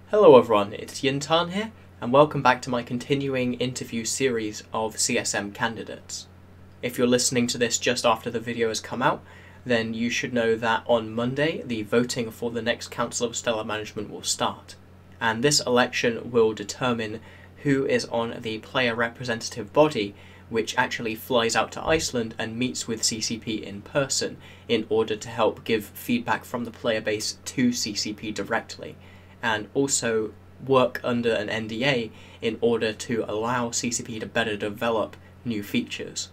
Hello everyone, it's Jin'taan here, and welcome back to my continuing interview series of CSM candidates. If you're listening to this just after the video has come out, then you should know that on Monday the voting for the next Council of Stellar Management will start, and this election will determine who is on the player representative body, which actually flies out to Iceland and meets with CCP in person in order to help give feedback from the player base to CCP directly, and also work under an NDA in order to allow CCP to better develop new features.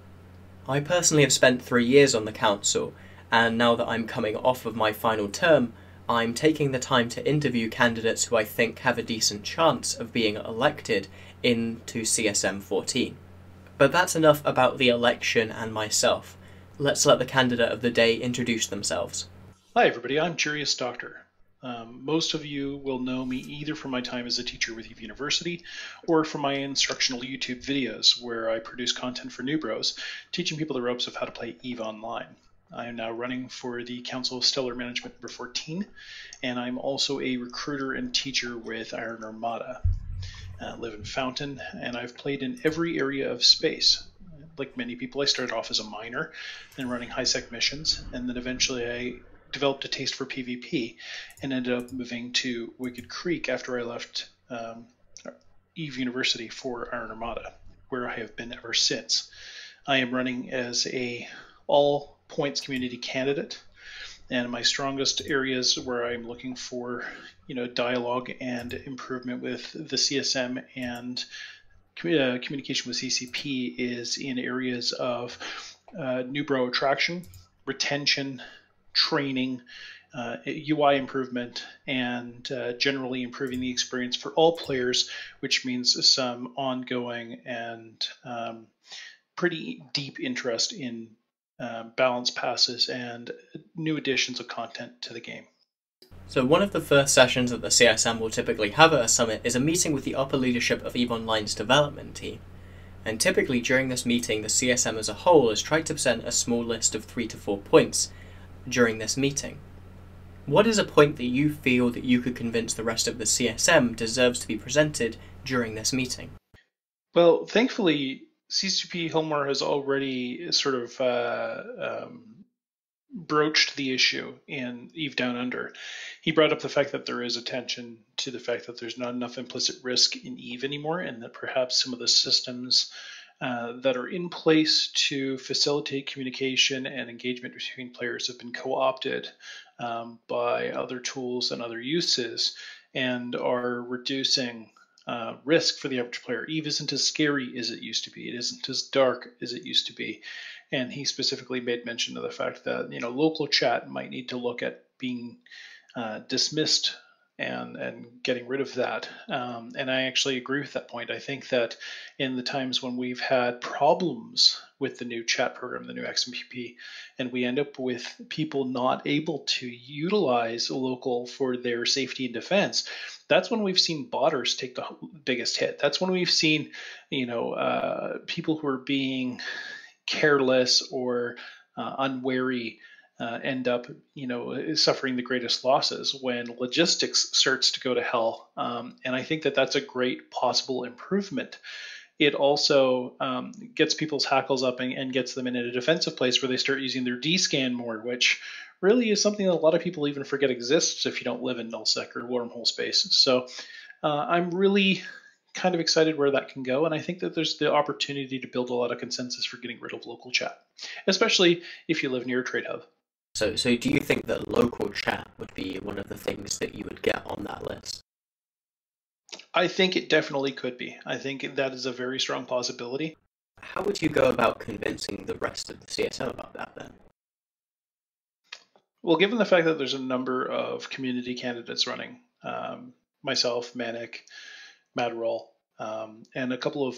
I personally have spent 3 years on the council, and now that I'm coming off of my final term, I'm taking the time to interview candidates who I think have a decent chance of being elected into CSM 14. But that's enough about the election and myself. Let's let the candidate of the day introduce themselves. Hi everybody, I'm Jurius Doctor. Most of you will know me either from my time as a teacher with EVE University or from my instructional YouTube videos where I produce content for new bros, teaching people the ropes of how to play EVE online. I am now running for the Council of Stellar Management number 14, and I'm also a recruiter and teacher with Iron Armada. I live in Fountain, and I've played in every area of space. Like many people, I started off as a miner and running high-sec missions, and then eventually I developed a taste for PvP and ended up moving to Wicked Creek after I left EVE University for Iron Armada, where I have been ever since. I am running as a all-points community candidate, and my strongest areas where I'm looking for dialogue and improvement with the CSM and communication with CCP is in areas of new bro attraction, retention, training, UI improvement, and generally improving the experience for all players, which means some ongoing and pretty deep interest in balance passes and new additions of content to the game. So one of the first sessions that the CSM will typically have at a summit is a meeting with the upper leadership of EVE Online's development team. And typically during this meeting, the CSM as a whole has tried to present a small list of 3 to 4 points during this meeting. What is a point that you feel that you could convince the rest of the CSM deserves to be presented during this meeting? Well, thankfully, CCP Hilmar has already sort of broached the issue in EVE Down Under. He brought up the fact that there is attention to the fact that there's not enough implicit risk in EVE anymore, and that perhaps some of the systems that are in place to facilitate communication and engagement between players have been co-opted by other tools and other uses and are reducing risk for the average player. EVE isn't as scary as it used to be. It isn't as dark as it used to be. And he specifically made mention of the fact that local chat might need to look at being dismissed and getting rid of that. And I actually agree with that point. I think that in the times when we've had problems with the new chat program, the new XMPP, and we end up with people not able to utilize local for their safety and defense, that's when we've seen botters take the biggest hit. That's when we've seen, people who are being careless or unwary end up, suffering the greatest losses when logistics starts to go to hell. And I think that that's a great possible improvement. It also gets people's hackles up and gets them in a defensive place where they start using their D-scan more, which really is something that a lot of people even forget exists if you don't live in nullsec or wormhole space. So I'm really kind of excited where that can go, and I think that there's the opportunity to build a lot of consensus for getting rid of local chat, especially if you live near a trade hub. So do you think that local chat would be one of the things that you would get on that list? I think it definitely could be. I think that is a very strong possibility. How would you go about convincing the rest of the CSM about that then? Well, given the fact that there's a number of community candidates running, myself, Manic, Madroll, and a couple of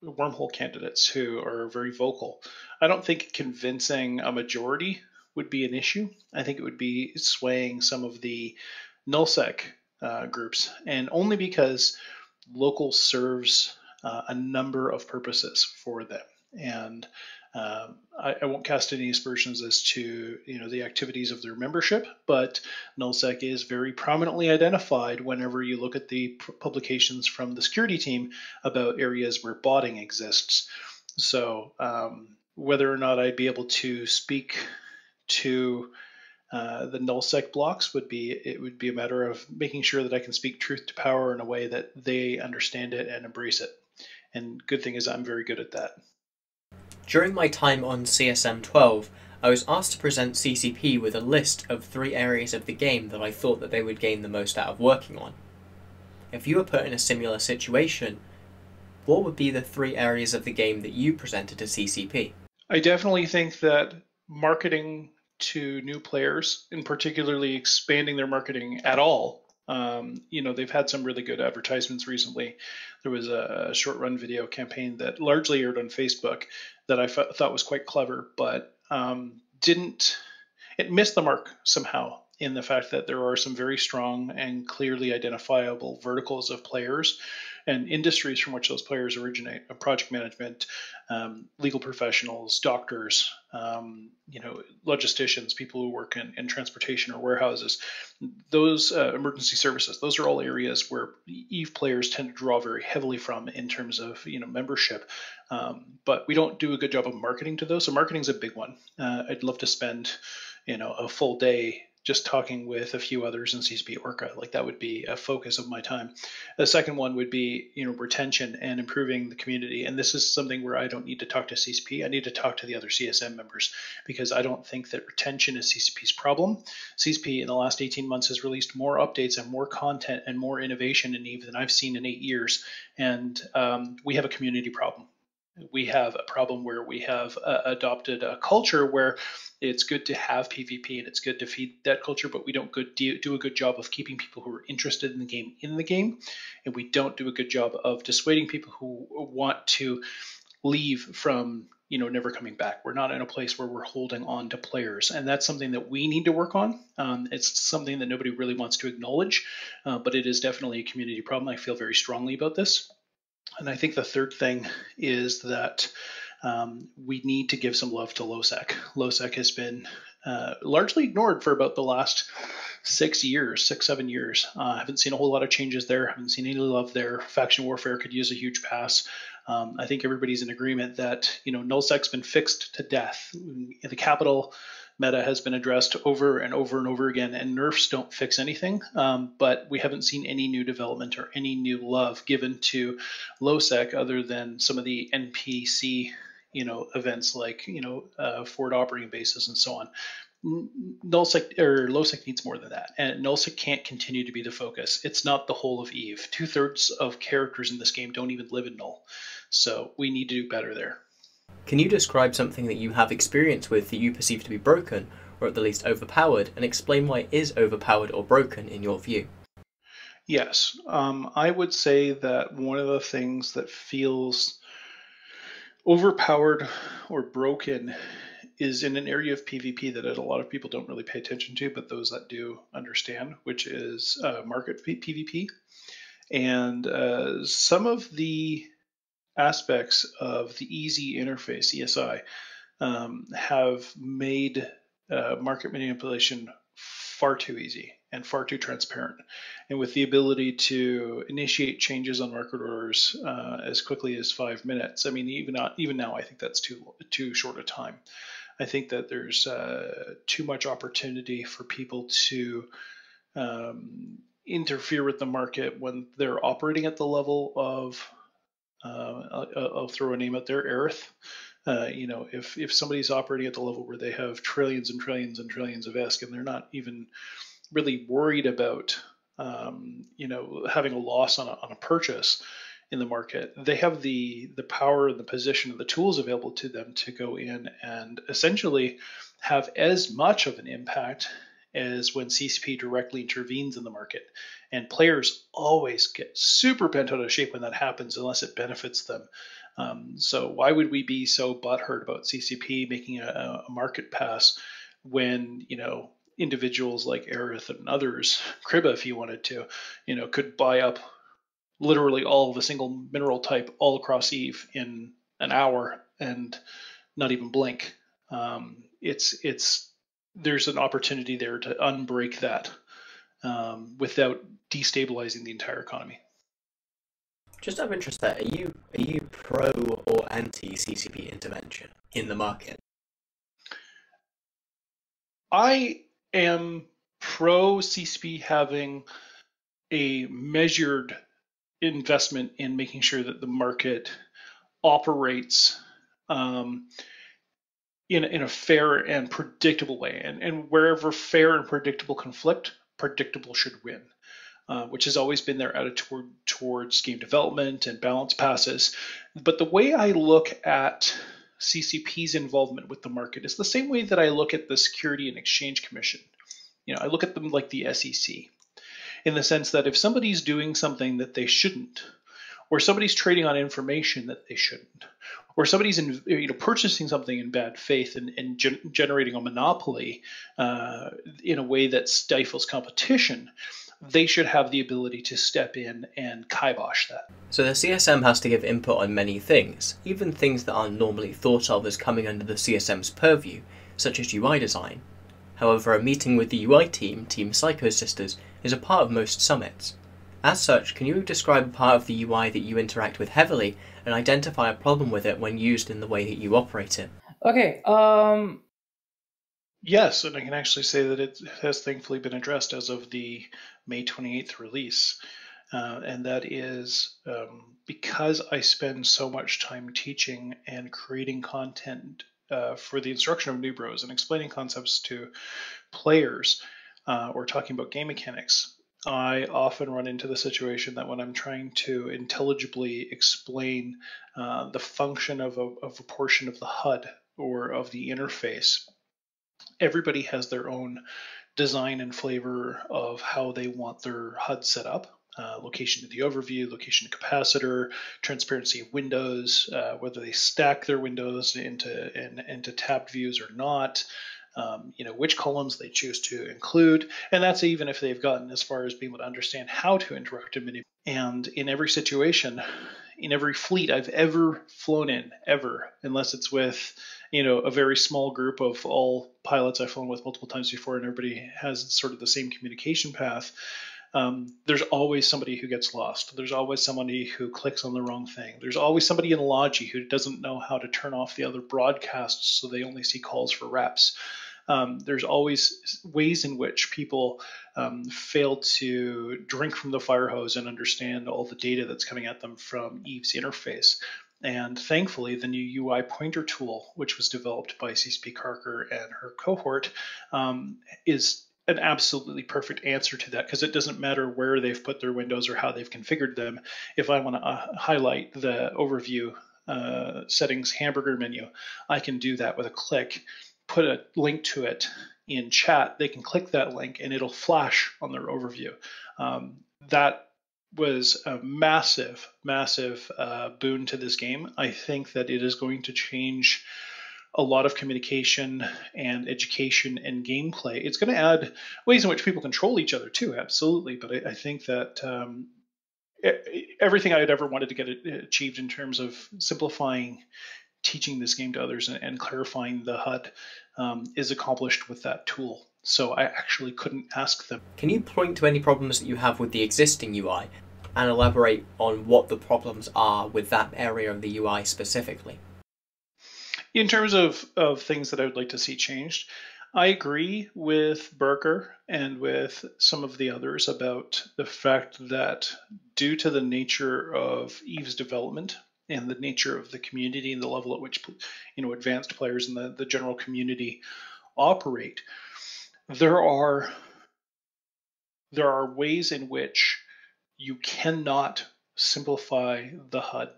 wormhole candidates who are very vocal, I don't think convincing a majority would be an issue. I think it would be swaying some of the nullsec groups, and only because local serves a number of purposes for them. And I won't cast any aspersions as to the activities of their membership, but nullsec is very prominently identified whenever you look at the publications from the security team about areas where botting exists. So whether or not I'd be able to speak to the nullsec blocks would be a matter of making sure that I can speak truth to power in a way that they understand it and embrace it. And good thing is I'm very good at that. During my time on CSM 12, I was asked to present CCP with a list of 3 areas of the game that I thought that they would gain the most out of working on. If you were put in a similar situation, what would be the 3 areas of the game that you presented to CCP? I definitely think that marketing to new players, and particularly expanding their marketing at all. They've had some really good advertisements recently. There was a short run video campaign that largely aired on Facebook that I thought was quite clever, but it missed the mark somehow in the fact that there are some very strong and clearly identifiable verticals of players and industries from which those players originate: project management, legal professionals, doctors, logisticians, people who work in transportation or warehouses, those emergency services. Those are all areas where EVE players tend to draw very heavily from in terms of membership. But we don't do a good job of marketing to those. So marketing is a big one. I'd love to spend a full day just talking with a few others in CCP Orca. Like, that would be a focus of my time. The second one would be, retention and improving the community. And this is something where I don't need to talk to CCP. I need to talk to the other CSM members, because I don't think that retention is CCP's problem. CCP in the last 18 months has released more updates and more content and more innovation in EVE than I've seen in 8 years. And we have a community problem. We have a problem where we have adopted a culture where it's good to have PvP and it's good to feed that culture, but we don't do a good job of keeping people who are interested in the game, and we don't do a good job of dissuading people who want to leave from never coming back. We're not in a place where we're holding on to players, and that's something that we need to work on. It's something that nobody really wants to acknowledge, but it is definitely a community problem. I feel very strongly about this. And I think the third thing is that we need to give some love to LowSec. LowSec has been largely ignored for about the last 7 years. I haven't seen a whole lot of changes there. Haven't seen any love there. Faction warfare could use a huge pass. I think everybody's in agreement that nullsec's been fixed to death. The capital meta has been addressed over and over and over again, and nerfs don't fix anything. But we haven't seen any new development or any new love given to LowSec other than some of the NPC events like forward operating bases and so on. LowSec needs more than that, and nullsec can't continue to be the focus. It's not the whole of EVE. 2/3 of characters in this game don't even live in null, so we need to do better there. Can you describe something that you have experience with that you perceive to be broken, or at the least overpowered, and explain why it is overpowered or broken in your view? Yes, I would say that one of the things that feels overpowered or broken is in an area of PvP that a lot of people don't really pay attention to, but those that do understand, which is market PvP. And some of the aspects of the easy interface, ESI, have made market manipulation far too easy and far too transparent. And with the ability to initiate changes on market orders as quickly as 5 minutes, I mean, even now, I think that's too short a time. I think that there's too much opportunity for people to interfere with the market when they're operating at the level of, I'll throw a name out there, Aerith. If somebody's operating at the level where they have trillions and trillions and trillions of ESK, and they're not even really worried about having a loss on a purchase in the market, they have the power and the position and the tools available to them to go in and essentially have as much of an impact as when CCP directly intervenes in the market. And players always get super bent out of shape when that happens, unless it benefits them. So why would we be so butthurt about CCP making a market pass when individuals like Aerith and others, Kriba if you wanted to, could buy up literally all of a single mineral type all across EVE in an hour and not even blink. There's an opportunity there to unbreak that without destabilizing the entire economy. Just out of interest there, are you pro or anti CCP intervention in the market? I am pro CCP having a measured investment in making sure that the market operates in a fair and predictable way. And wherever fair and predictable conflict, predictable should win. Which has always been their attitude towards game development and balance passes. But the way I look at CCP's involvement with the market is the same way that I look at the Security and Exchange Commission. I look at them like the SEC, in the sense that if somebody's doing something that they shouldn't, or somebody's trading on information that they shouldn't, or somebody's purchasing something in bad faith and generating a monopoly in a way that stifles competition, they should have the ability to step in and kibosh that. So the CSM has to give input on many things, even things that aren't normally thought of as coming under the CSM's purview, such as UI design. However, a meeting with the UI team, Team Psycho Sisters, is a part of most summits. As such, can you describe a part of the UI that you interact with heavily and identify a problem with it when used in the way that you operate it? Okay, Yes, and I can actually say that it has thankfully been addressed as of the May 28th release. And that is because I spend so much time teaching and creating content for the instruction of new bros and explaining concepts to players or talking about game mechanics, I often run into the situation that when I'm trying to intelligibly explain the function of a portion of the HUD or of the interface, everybody has their own design and flavor of how they want their HUD set up. Location of the overview, location of capacitor, transparency of windows, whether they stack their windows into tabbed views or not, which columns they choose to include, and that's even if they've gotten as far as being able to understand how to interact and manipulate. And in every situation, in every fleet I've ever flown in, ever, unless it's with a very small group of all pilots I've flown with multiple times before, and everybody has sort of the same communication path. There's always somebody who gets lost. There's always somebody who clicks on the wrong thing. There's always somebody in Logi who doesn't know how to turn off the other broadcasts so they only see calls for reps. There's always ways in which people fail to drink from the fire hose and understand all the data that's coming at them from Eve's interface. And thankfully, the new UI pointer tool, which was developed by CCP Carker and her cohort, is an absolutely perfect answer to that, because it doesn't matter where they've put their windows or how they've configured them. If I want to highlight the overview settings hamburger menu, I can do that with a click, put a link to it in chat. They can click that link and it'll flash on their overview. That was a massive, massive boon to this game. I think that it is going to change a lot of communication and education and gameplay. It's going to add ways in which people control each other too, absolutely. But I think that everything I had ever wanted to get achieved in terms of simplifying teaching this game to others and clarifying the HUD is accomplished with that tool. So I actually couldn't ask them. Can you point to any problems that you have with the existing UI and elaborate on what the problems are with that area of the UI specifically? In terms of things that I would like to see changed, I agree with Barker and with some of the others about the fact that due to the nature of Eve's development and the nature of the community and the level at which advanced players in the general community operate, there are ways in which you cannot simplify the HUD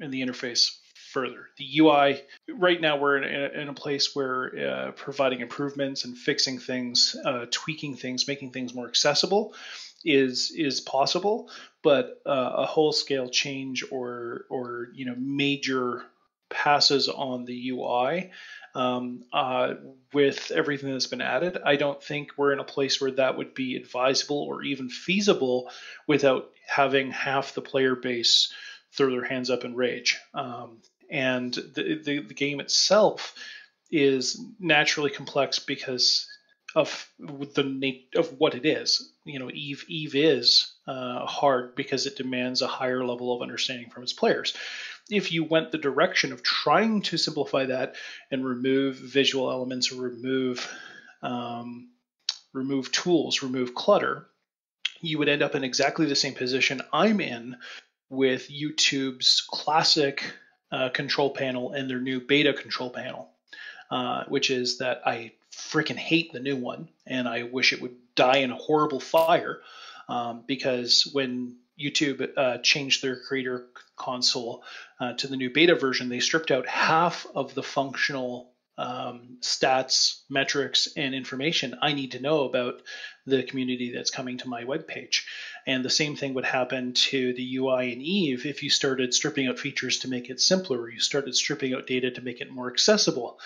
and the interface further. The UI, right now we're in a place where providing improvements and fixing things, tweaking things, making things more accessible is possible, but a whole-scale change or major passes on the UI with everything that's been added, I don't think we're in a place where that would be advisable or even feasible without having half the player base throw their hands up in rage. and the game itself is naturally complex because of of what it is. Eve is hard because it demands a higher level of understanding from its players. If you went the direction of trying to simplify that and remove visual elements, or remove tools, remove clutter, you would end up in exactly the same position I'm in with YouTube's classic control panel and their new beta control panel, which is that I freaking hate the new one, and I wish it would die in a horrible fire, because when YouTube changed their creator console to the new beta version, they stripped out half of the functional stats, metrics, and information I need to know about the community that's coming to my webpage. And the same thing would happen to the UI in Eve if you started stripping out features to make it simpler, or you started stripping out data to make it more accessible.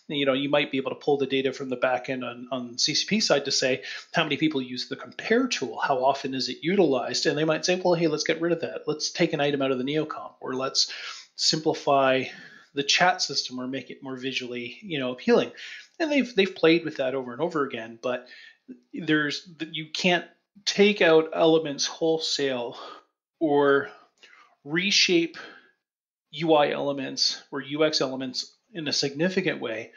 You might be able to pull the data from the back end on CCP side to say how many people use the compare tool, how often is it utilized, and they might say, well, hey, let's get rid of that. Let's take an item out of the neocom, or let's simplify the chat system or make it more visually appealing. And they've played with that over and over again, but you can't take out elements wholesale or reshape UI elements or UX elements in a significant way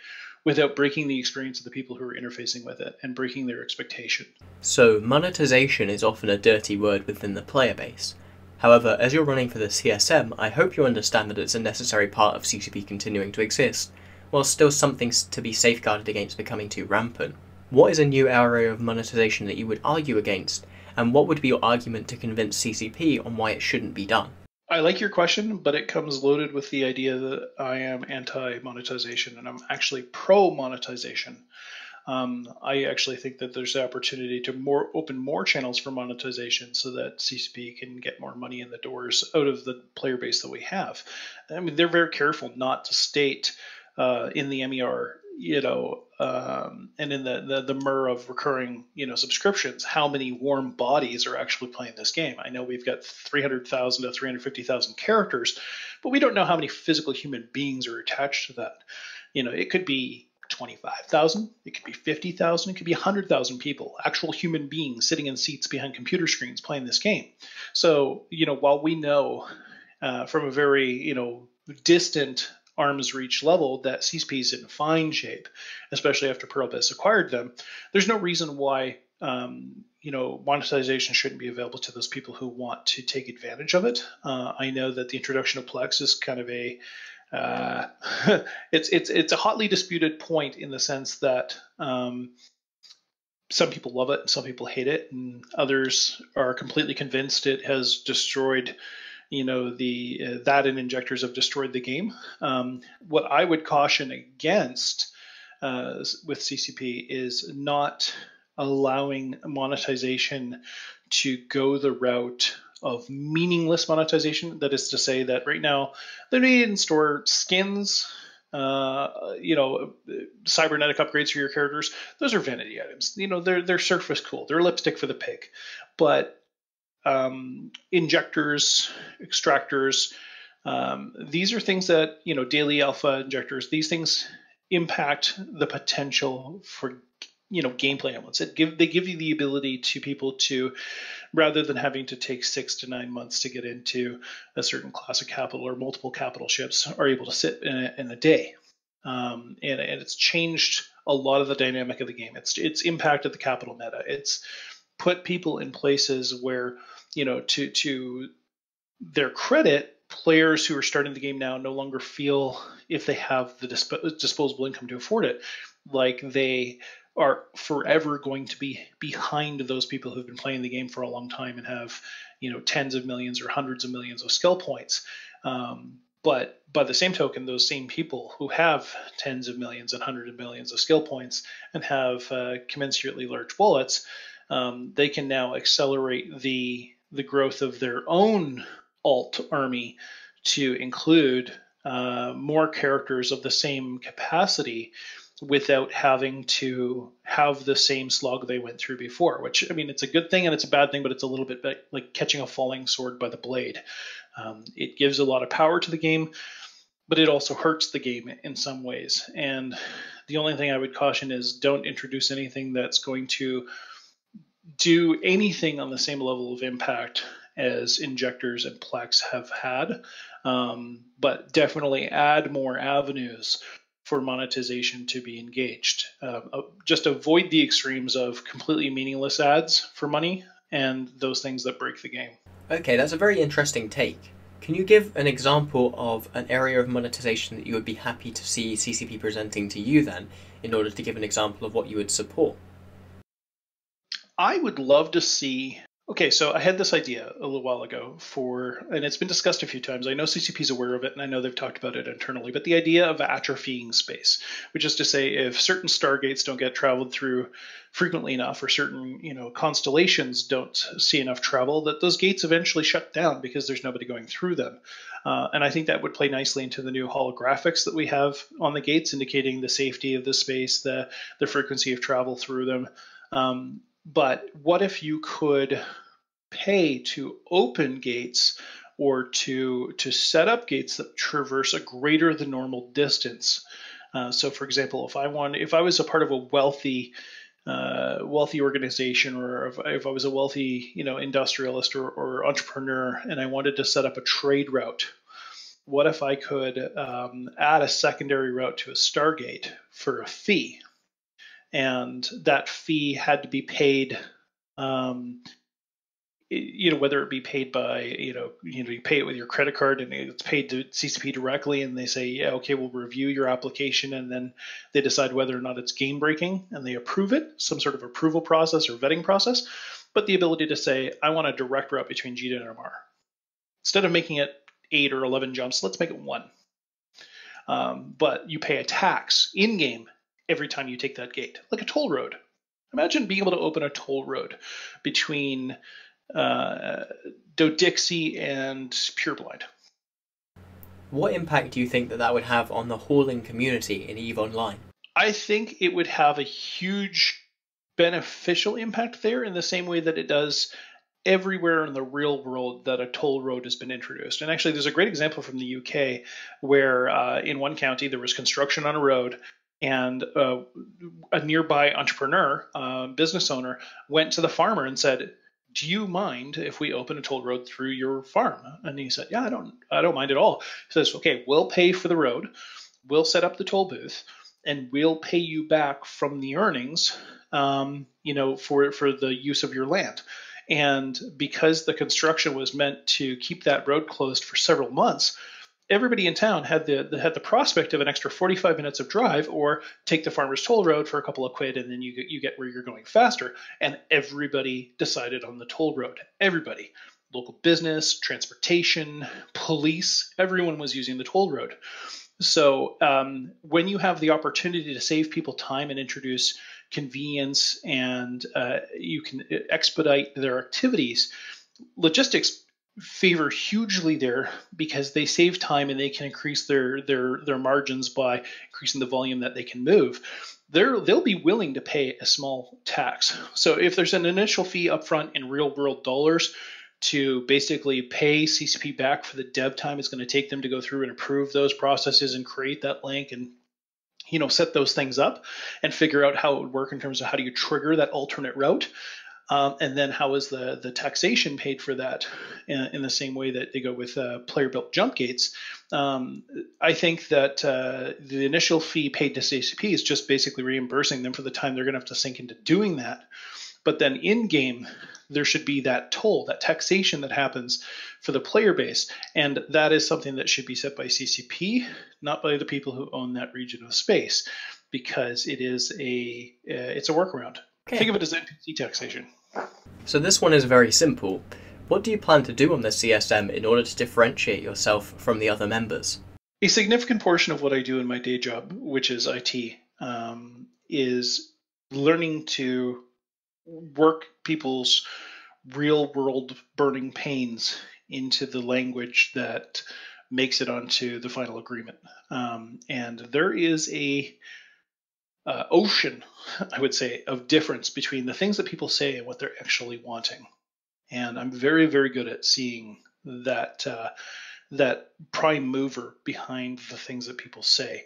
without breaking the experience of the people who are interfacing with it and breaking their expectation. So monetization is often a dirty word within the player base. However, as you're running for the CSM, I hope you understand that it's a necessary part of CCP continuing to exist, while still something to be safeguarded against becoming too rampant. What is a new area of monetization that you would argue against, and what would be your argument to convince CCP on why it shouldn't be done? I like your question, but it comes loaded with the idea that I am anti-monetization, and I'm actually pro-monetization. I actually think that there's the opportunity to open more channels for monetization so that CCP can get more money in the doors out of the player base that we have. I mean, they're very careful not to state in the MER, and in the MER of recurring, subscriptions, how many warm bodies are actually playing this game. I know we've got 300,000 to 350,000 characters, but we don't know how many physical human beings are attached to that. It could be 25,000, it could be 50,000, it could be 100,000 people, actual human beings sitting in seats behind computer screens playing this game. So, while we know from a very, distant arm's reach level that CCP is in fine shape, especially after Pearlbis acquired them, there's no reason why monetization shouldn't be available to those people who want to take advantage of it. I know that the introduction of Plex is kind of a it's a hotly disputed point, in the sense that some people love it and some people hate it, and others are completely convinced it has destroyed that and injectors have destroyed the game. What I would caution against with CCP is not allowing monetization to go the route of meaningless monetization. That is to say that right now they didn't store skins, cybernetic upgrades for your characters. Those are vanity items. They're surface cool. They're lipstick for the pig. But injectors, extractors, these are things that, daily alpha injectors, these things impact the potential for, gameplay elements. They give you the ability to people to, rather than having to take 6 to 9 months to get into a certain class of capital or multiple capital ships, are able to sit in a day. And it's changed a lot of the dynamic of the game. It's impacted the capital meta. It's put people in places where, to their credit, players who are starting the game now no longer feel, if they have the disposable income to afford it, like they are forever going to be behind those people who've been playing the game for a long time and have, tens of millions or hundreds of millions of skill points. But by the same token, those same people who have tens of millions and hundreds of millions of skill points and have commensurately large wallets, they can now accelerate the growth of their own alt army to include more characters of the same capacity without having to have the same slog they went through before, which, I mean, it's a good thing and it's a bad thing, but it's a little bit like catching a falling sword by the blade. It gives a lot of power to the game, but it also hurts the game in some ways. And the only thing I would caution is don't introduce anything that's going to do anything on the same level of impact as injectors and Plex have had, but definitely add more avenues for monetization to be engaged. Just avoid the extremes of completely meaningless ads for money and those things that break the game. Okay, that's a very interesting take. Can you give an example of an area of monetization that you would be happy to see CCP presenting to you then, in order to give an example of what you would support? I would love to see. Okay, so I had this idea a little while ago and it's been discussed a few times. I know CCP is aware of it, and I know they've talked about it internally, but the idea of atrophying space, which is to say if certain stargates don't get traveled through frequently enough, or certain, constellations don't see enough travel, that those gates eventually shut down because there's nobody going through them. And I think that would play nicely into the new holographics that we have on the gates, indicating the safety of the space, the frequency of travel through them. But what if you could pay to open gates, or to set up gates that traverse a greater than normal distance? So, for example, if I was a part of a wealthy organization, or if I was a wealthy industrialist or entrepreneur, and I wanted to set up a trade route, what if I could add a secondary route to a Stargate for a fee? And that fee had to be paid, whether it be paid by, you pay it with your credit card and it's paid to CCP directly, and they say, yeah, okay, we'll review your application, and then they decide whether or not it's game breaking and they approve it, some sort of approval process or vetting process. But the ability to say, I want a direct route between Jin'taan and Amar. Instead of making it 8 or 11 jumps, let's make it 1. But you pay a tax in game every time you take that gate, like a toll road. Imagine being able to open a toll road between Dodixie and Pureblind. What impact do you think that would have on the hauling community in EVE Online? I think it would have a huge beneficial impact there, in the same way that it does everywhere in the real world that a toll road has been introduced. And actually, there's a great example from the UK where in one county there was construction on a road, and a nearby entrepreneur, business owner, went to the farmer and said, do you mind if we open a toll road through your farm? And he said, yeah, I don't mind at all. He says, okay, we'll pay for the road, we'll set up the toll booth, and we'll pay you back from the earnings, for the use of your land. And because the construction was meant to keep that road closed for several months, everybody in town had the prospect of an extra 45 minutes of drive, or take the farmer's toll road for a couple of quid, and then you get where you're going faster. And everybody decided on the toll road. Everybody, local business, transportation, police, everyone was using the toll road. So when you have the opportunity to save people time and introduce convenience, and you can expedite their activities, logistics favor hugely there, because they save time and they can increase their margins by increasing the volume that they can move. They'll be willing to pay a small tax. So if there's an initial fee upfront in real world dollars to basically pay CCP back for the dev time it's going to take them to go through and approve those processes and create that link, and set those things up and figure out how it would work in terms of how do you trigger that alternate route. And then how is the taxation paid for that, in the same way that they go with player-built jump gates. I think that the initial fee paid to CCP is just basically reimbursing them for the time they're going to have to sink into doing that. But then in-game, there should be that toll, that taxation that happens for the player base. And that is something that should be set by CCP, not by the people who own that region of space, because it's a workaround. Okay. Think of it as NPC taxation. So this one is very simple. What do you plan to do on the CSM in order to differentiate yourself from the other members? A significant portion of what I do in my day job, which is IT, is learning to work people's real-world burning pains into the language that makes it onto the final agreement. And there is a ocean, I would say, of difference between the things that people say and what they're actually wanting. And I'm very, very good at seeing that that prime mover behind the things that people say.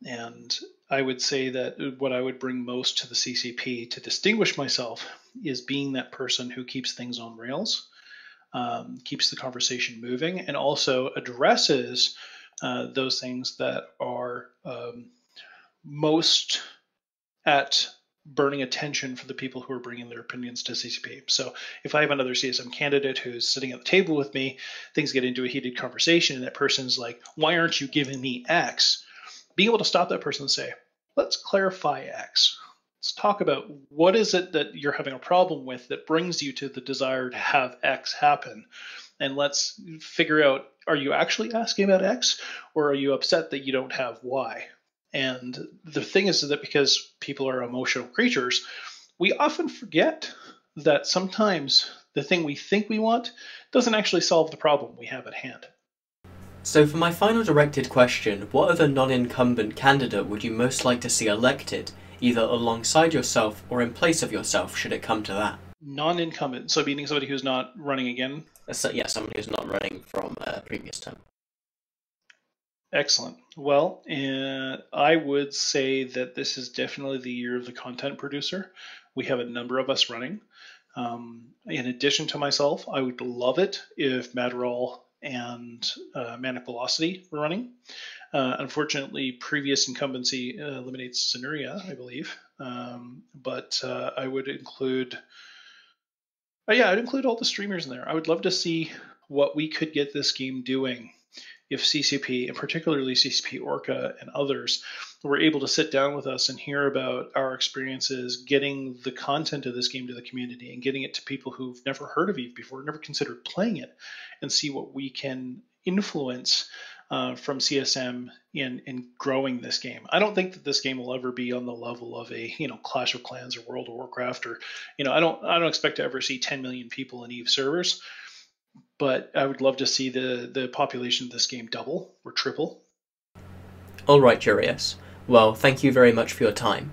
And I would say that what I would bring most to the CCP to distinguish myself is being that person who keeps things on rails, keeps the conversation moving, and also addresses those things that are most at burning attention for the people who are bringing their opinions to CCP. So if I have another CSM candidate who's sitting at the table with me, things get into a heated conversation, and that person's like, why aren't you giving me X? Being able to stop that person and say, let's clarify X. Let's talk about what is it that you're having a problem with that brings you to the desire to have X happen. And let's figure out, are you actually asking about X, or are you upset that you don't have Y? And the thing is that because people are emotional creatures, we often forget that sometimes the thing we think we want doesn't actually solve the problem we have at hand. So for my final directed question, what other non-incumbent candidate would you most like to see elected, either alongside yourself or in place of yourself, should it come to that? Non-incumbent, so meaning somebody who's not running again? So, yeah, someone who's not running from a previous term. Excellent. Well, I would say that this is definitely the year of the content producer. We have a number of us running. In addition to myself, I would love it if Madrigal and Manic Velocity were running. Unfortunately, previous incumbency eliminates Zenuria, I believe. But I would include, I'd include all the streamers in there. I would love to see what we could get this game doing if CCP, and particularly CCP Orca and others, were able to sit down with us and hear about our experiences getting the content of this game to the community and getting it to people who've never heard of EVE before, never considered playing it, and see what we can influence from CSM in growing this game. I don't think that this game will ever be on the level of a Clash of Clans or World of Warcraft, or I don't expect to ever see 10 million people in EVE servers. But I would love to see the population of this game double or triple. Alright, Jurius. Well, thank you very much for your time.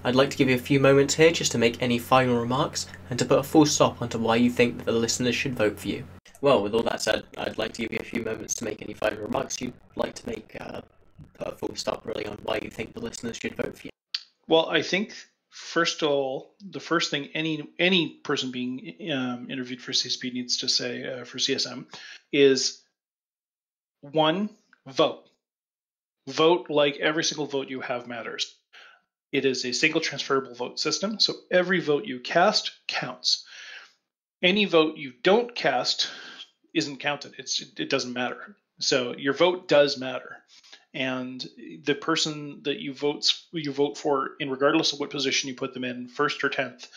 I'd like to give you a few moments here just to make any final remarks and to put a full stop onto why you think that the listeners should vote for you. Well, with all that said, I'd like to give you a few moments to make any final remarks you'd like to make, put a full stop really on why you think the listeners should vote for you. Well, I think first of all, the first thing any person being interviewed for CSP needs to say for CSM is, one, vote. Vote like every single vote you have matters. It is a single transferable vote system, so every vote you cast counts. Any vote you don't cast isn't counted. It doesn't matter. So your vote does matter. And the person that you vote for, in regardless of what position you put them in, first or 10th,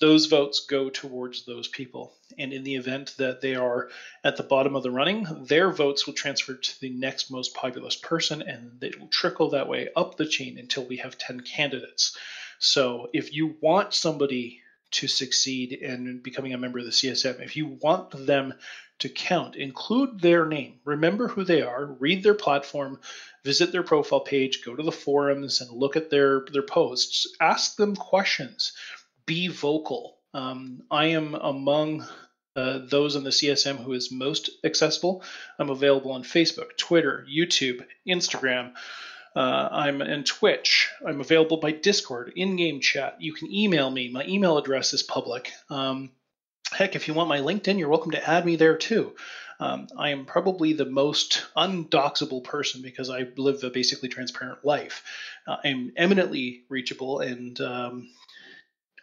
those votes go towards those people. And in the event that they are at the bottom of the running, their votes will transfer to the next most populous person, and it will trickle that way up the chain until we have 10 candidates. So if you want somebody to succeed in becoming a member of the CSM, if you want them to count, include their name, remember who they are, read their platform, visit their profile page, go to the forums and look at their posts, ask them questions, be vocal. I am among those in the CSM who is most accessible. I'm available on Facebook, Twitter, YouTube, Instagram. I'm in Twitch. I'm available by Discord, in-game chat. You can email me. My email address is public. Heck, if you want my LinkedIn, you're welcome to add me there too. I am probably the most undoxable person because I live a basically transparent life. I'm eminently reachable, and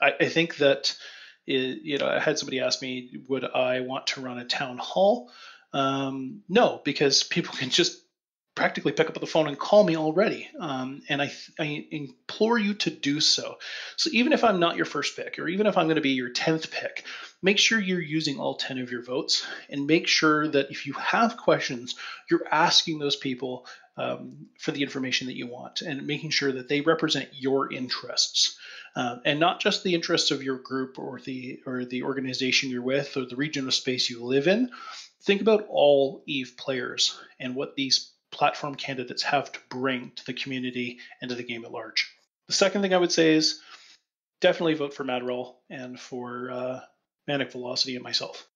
I think that I had somebody ask me, would I want to run a town hall? No, because people can just practically pick up the phone and call me already. And I implore you to do so. So even if I'm not your first pick, or even if I'm going to be your 10th pick, make sure you're using all 10 of your votes, and make sure that if you have questions, you're asking those people for the information that you want, and making sure that they represent your interests. And not just the interests of your group or the organization you're with or the region of space you live in. Think about all EVE players and what these platform candidates have to bring to the community and to the game at large. The second thing I would say is definitely vote for Madrigal and for Manic Velocity and myself.